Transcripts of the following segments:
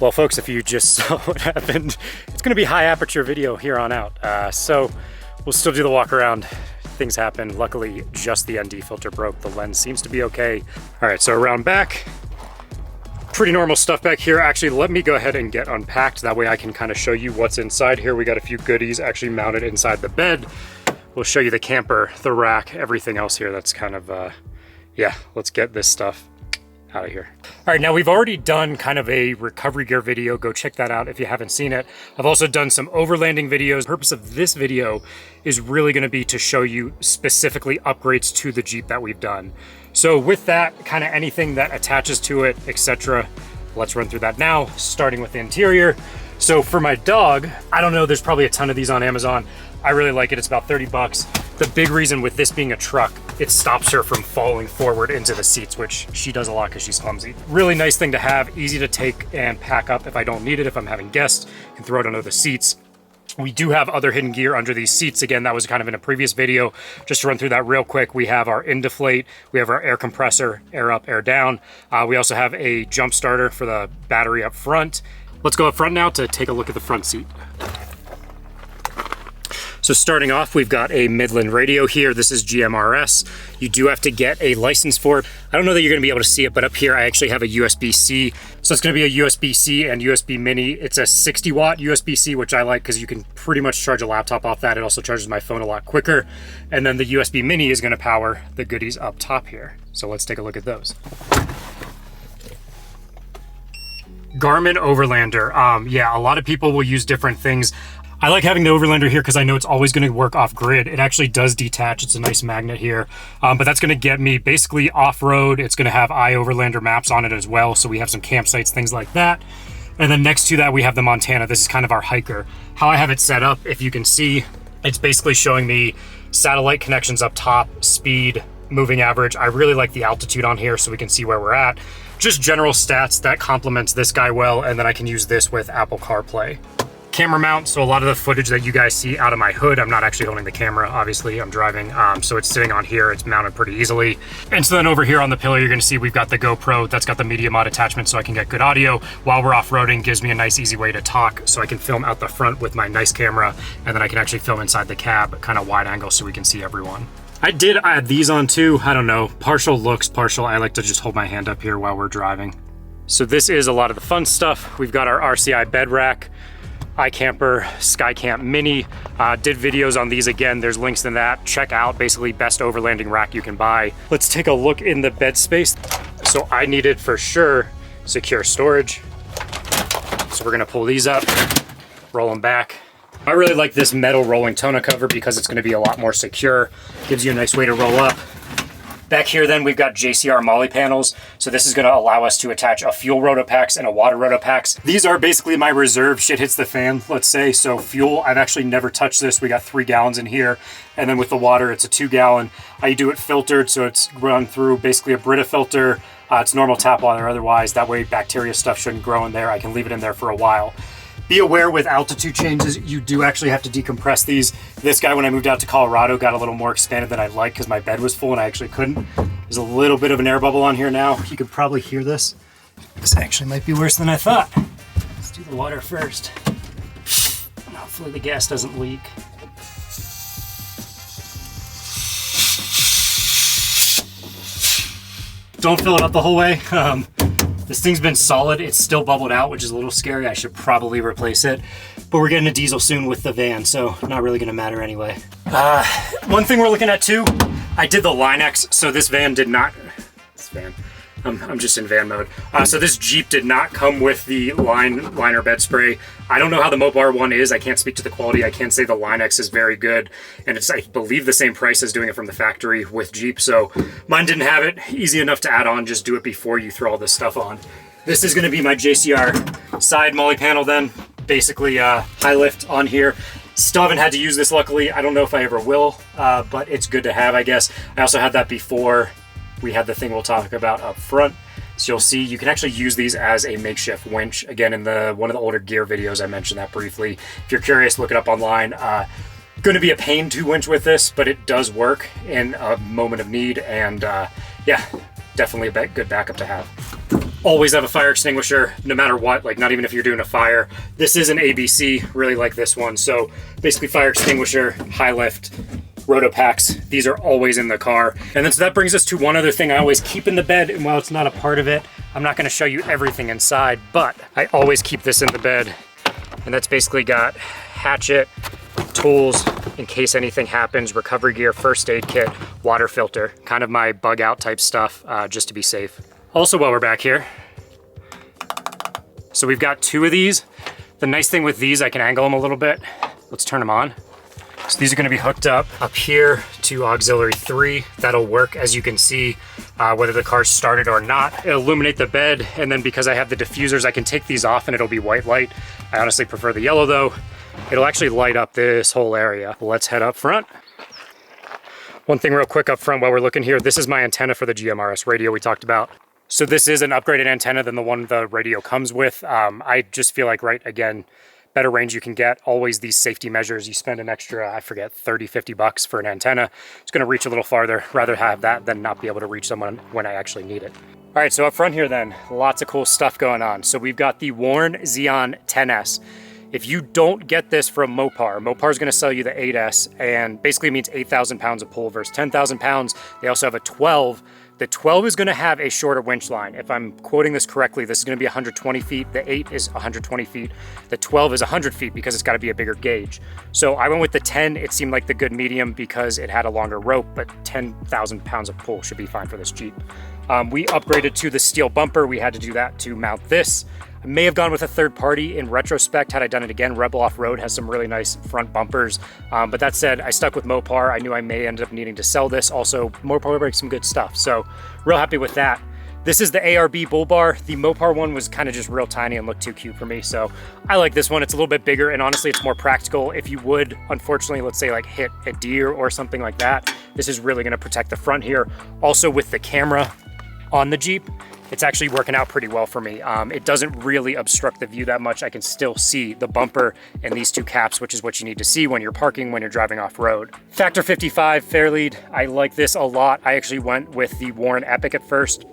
Well, folks, if you just saw what happened, it's gonna be high aperture video here on out. So we'll still do the walk around. Things happen. Luckily, just the ND filter broke. The lens seems to be okay. All right, so around back, pretty normal stuff back here. Actually, let me go ahead and get unpacked. That way I can kind of show you what's inside here. We got a few goodies actually mounted inside the bed. We'll show you the camper, the rack, everything else here. That's kind of, yeah, let's get this stuff out of here. All right, now we've already done kind of a recovery gear video. Go check that out if you haven't seen it. I've also done some overlanding videos. The purpose of this video is really gonna be to show you specifically upgrades to the Jeep that we've done. So with that, kind of anything that attaches to it, etc. Let's run through that now, starting with the interior. So for my dog, I don't know, there's probably a ton of these on Amazon. I really like it, it's about 30 bucks. The big reason with this being a truck, it stops her from falling forward into the seats, which she does a lot because she's clumsy. Really nice thing to have, easy to take and pack up if I don't need it, if I'm having guests, and throw it under the seats. We do have other hidden gear under these seats. Again, that was kind of in a previous video. Just to run through that real quick, we have our in-deflate, we have our air compressor, air up, air down. We also have a jump starter for the battery up front. Let's go up front now to take a look at the front seat. So starting off, we've got a Midland radio here. This is GMRS. You do have to get a license for it. I don't know that you're gonna be able to see it, but up here I actually have a USB-C. So it's gonna be a USB-C and USB mini. It's a 60 watt USB-C, which I like because you can pretty much charge a laptop off that. It also charges my phone a lot quicker. And then the USB mini is gonna power the goodies up top here. So let's take a look at those. Garmin Overlander. Yeah, a lot of people will use different things. I like having the Overlander here because I know it's always going to work off grid. It actually does detach. It's a nice magnet here, but that's going to get me basically off-road. It's going to have iOverlander maps on it as well. So we have some campsites, things like that. And then next to that, we have the Montana. This is kind of our hiker. How I have it set up, if you can see, it's basically showing me satellite connections up top, speed, moving average. I really like the altitude on here so we can see where we're at. Just general stats that complements this guy well. And then I can use this with Apple CarPlay. Camera mount, so a lot of the footage that you guys see out of my hood, I'm not actually holding the camera, obviously, I'm driving, so it's sitting on here, it's mounted pretty easily. And so then over here on the pillar, you're gonna see we've got the GoPro, that's got the media mod attachment so I can get good audio. While we're off-roading, gives me a nice easy way to talk, so I can film out the front with my nice camera, and then I can actually film inside the cab, kind of wide angle so we can see everyone. I did add these on too, I don't know, partial looks, partial, I like to just hold my hand up here while we're driving. So this is a lot of the fun stuff. We've got our RCI bed rack, iCamper, Skycamp Mini. Did videos on these again. There's links in that. Check out basically best overlanding rack you can buy. Let's take a look in the bed space. So I needed for sure secure storage. So we're gonna pull these up, roll them back. I really like this metal rolling tonneau cover because it's gonna be a lot more secure. Gives you a nice way to roll up. Back here then we've got JCR Molly panels. So this is gonna allow us to attach a fuel rotopacks and a water rotopacks. These are basically my reserve, shit hits the fan, let's say. So fuel, I've actually never touched this. We got 3 gallons in here. And then with the water, it's a 2 gallon. I do it filtered, so it's run through basically a Brita filter. It's normal tap water otherwise. That way bacteria stuff shouldn't grow in there. I can leave it in there for a while. Be aware with altitude changes, you do actually have to decompress these. This guy, when I moved out to Colorado, got a little more expanded than I'd like because my bed was full and I actually couldn't. There's a little bit of an air bubble on here now. You could probably hear this. This actually might be worse than I thought. Let's do the water first. And hopefully the gas doesn't leak. Don't fill it up the whole way. This thing's been solid. It's still bubbled out, which is a little scary. I should probably replace it, but we're getting a diesel soon with the van, so not really gonna matter anyway. One thing we're looking at too, I did the Line-X, so this van did not, I'm just in van mode. So this Jeep did not come with the liner bed spray. I don't know how the Mopar one is. I can't speak to the quality. I can say the Line-X is very good. And it's, I believe, the same price as doing it from the factory with Jeep. So mine didn't have it. Easy enough to add on. Just do it before you throw all this stuff on. This is gonna be my JCR side Molly panel then. Basically high lift on here. Still haven't had to use this luckily. I don't know if I ever will, but it's good to have, I guess. I also had that before we had the thing we'll talk about up front. So you'll see you can actually use these as a makeshift winch. Again, in one of the older gear videos, I mentioned that briefly. If you're curious, look it up online. Going to be a pain to winch with this, but it does work in a moment of need. And yeah, definitely a good backup to have. Always have a fire extinguisher, no matter what, like not even if you're doing a fire. This is an ABC, really like this one. So basically fire extinguisher, high lift, roto packs, these are always in the car. And then so that brings us to one other thing I always keep in the bed, and while it's not a part of it, I'm not gonna show you everything inside, but I always keep this in the bed. And that's basically got hatchet, tools in case anything happens, recovery gear, first aid kit, water filter, kind of my bug out type stuff, just to be safe. Also, while we're back here, so we've got 2 of these. The nice thing with these, I can angle them a little bit. Let's turn them on. So these are gonna be hooked up here to auxiliary 3. That'll work, as you can see, whether the car's started or not. It'll illuminate the bed, and then because I have the diffusers, I can take these off and it'll be white light. I honestly prefer the yellow though. It'll actually light up this whole area. Let's head up front. One thing real quick up front while we're looking here, this is my antenna for the GMRS radio we talked about. So this is an upgraded antenna than the one the radio comes with. I just feel like, right, again, better range you can get. Always these safety measures. You spend an extra, I forget, 30, 50 bucks for an antenna. It's gonna reach a little farther. Rather have that than not be able to reach someone when I actually need it. All right, so up front here then, lots of cool stuff going on. So we've got the Warn Xeon 10S. If you don't get this from Mopar, Mopar is going to sell you the 8S, and basically means 8,000 pounds of pull versus 10,000 pounds. They also have a 12. The 12 is going to have a shorter winch line. If I'm quoting this correctly, this is going to be 120 feet. The 8 is 120 feet. The 12 is 100 feet because it's got to be a bigger gauge. So I went with the 10. It seemed like the good medium because it had a longer rope, but 10,000 pounds of pull should be fine for this Jeep. We upgraded to the steel bumper. We had to do that to mount this. I may have gone with a third party in retrospect had I done it again. Rebel Off-Road has some really nice front bumpers. But that said, I stuck with Mopar. I knew I may end up needing to sell this. Also, Mopar makes some good stuff. So real happy with that. This is the ARB bull bar. The Mopar one was kind of just real tiny and looked too cute for me. So I like this one. It's a little bit bigger and honestly, it's more practical. If you would, unfortunately, let's say like hit a deer or something like that, this is really gonna protect the front here. Also with the camera on the Jeep, it's actually working out pretty well for me. It doesn't really obstruct the view that much. I can still see the bumper and these 2 caps, which is what you need to see when you're parking, when you're driving off-road. Factor 55 Fairlead, I like this a lot. I actually went with the Warn Epic at first.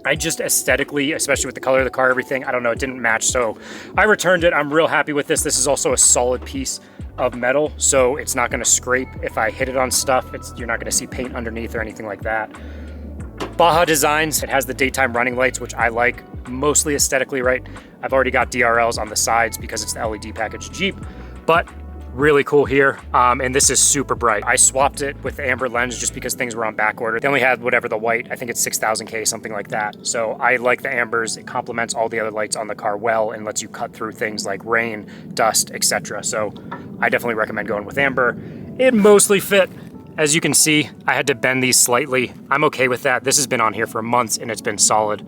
I just aesthetically, especially with the color of the car, everything, I don't know, it didn't match. So I returned it. I'm real happy with this. This is also a solid piece of metal, so it's not gonna scrape. If I hit it on stuff, you're not gonna see paint underneath or anything like that. Baja Designs, it has the daytime running lights, which I like, mostly aesthetically, right? I've already got DRLs on the sides because it's the LED package Jeep, but really cool here. And this is super bright. I swapped it with the amber lens just because things were on back order. They only had whatever the white, I think it's 6000K, something like that. So I like the ambers. It complements all the other lights on the car well and lets you cut through things like rain, dust, etc. So I definitely recommend going with amber. It mostly fit. As you can see, I had to bend these slightly. I'm okay with that. This has been on here for months and it's been solid.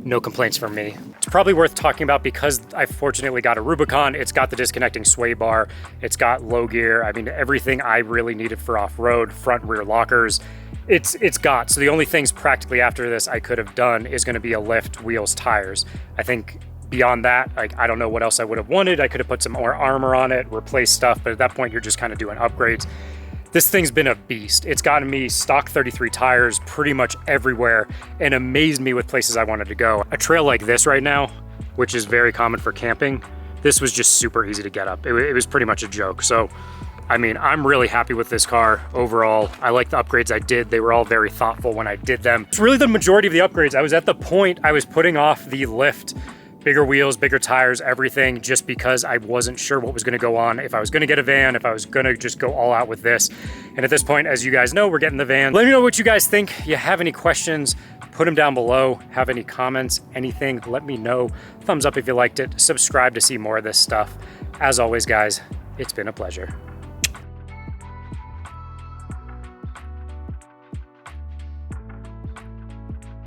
No complaints from me. It's probably worth talking about because I fortunately got a Rubicon. It's got the disconnecting sway bar. It's got low gear. I mean, everything I really needed for off-road, front, rear lockers, it's got. So the only things practically after this I could have done is gonna be a lift, wheels, tires. I think beyond that, like, I don't know what else I would have wanted. I could have put some more armor on it, replaced stuff, but at that point you're just kind of doing upgrades. This thing's been a beast. It's gotten me stock 33 tires pretty much everywhere and amazed me with places I wanted to go. A trail like this right now, which is very common for camping, this was just super easy to get up. It was pretty much a joke. So, I mean, I'm really happy with this car overall. I like the upgrades I did. They were all very thoughtful when I did them. It's really the majority of the upgrades. I was at the point I was putting off the lift, bigger wheels, bigger tires, everything, just because I wasn't sure what was gonna go on, if I was gonna get a van, if I was gonna just go all out with this. And at this point, as you guys know, we're getting the van. Let me know what you guys think. If you have any questions, put them down below. Have any comments, anything, let me know. Thumbs up if you liked it. Subscribe to see more of this stuff. As always, guys, it's been a pleasure.